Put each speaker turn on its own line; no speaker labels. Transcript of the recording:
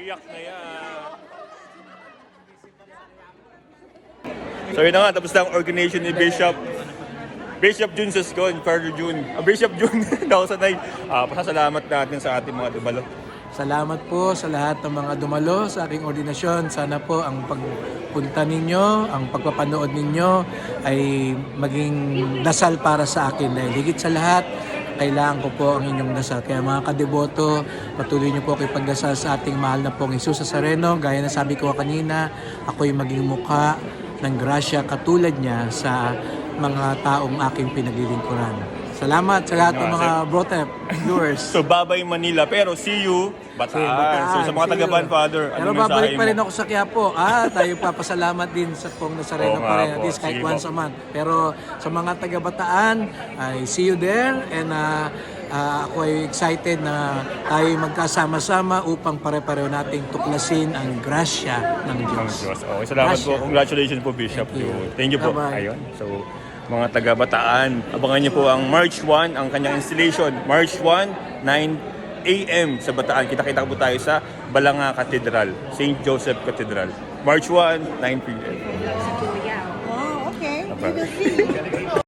Tiyak na yan. So yun na nga, tapos na ang organization ni Bishop Jun Suscon, Father Jun. Bishop Jun, daw sanay. Pasasalamat natin sa ating mga dumalo.
Salamat po sa lahat ng mga dumalo sa aking ordinasyon. Sana po ang pagpunta ninyo, ang pagpapanood ninyo ay maging dasal para sa akin. Dahil higit sa lahat, kailangan ko po ang inyong dasal. Kaya mga kadeboto, patuloy niyo po kayo pagdasal sa ating mahal na pong Jesus Nazareno. Gaya na sabi ko kanina, ako'y maging mukha ng grasya katulad niya sa mga taong aking pinaglilingkuran. Salamat sa lahat ng mga Brotep viewers.
So babay Manila, pero see you Bataan. So sa mga taga-Ban, Father,
pero babalik pa rin ako sa Quiapo. Tayo papasalamat din sa pong Nazareno pa rin, at least kahit once a month. Pero sa mga taga-Bataan, I see you there, and ako ay excited na tayo magkasama-sama upang pare-pareho nating tuklasin ang grasya ng Diyos.
Okay, salamat po. Congratulations po, Bishop. Thank you po.
Bye-bye.
Ayun. So, mga taga-Bataan, abangan niyo po ang March 1, ang kanyang installation. March 1, 9 a.m. sa Bataan. Kita-kita po tayo sa Balanga Cathedral, St. Joseph Cathedral. March 1, 9 p.m.
Oh, okay.
Bye-bye.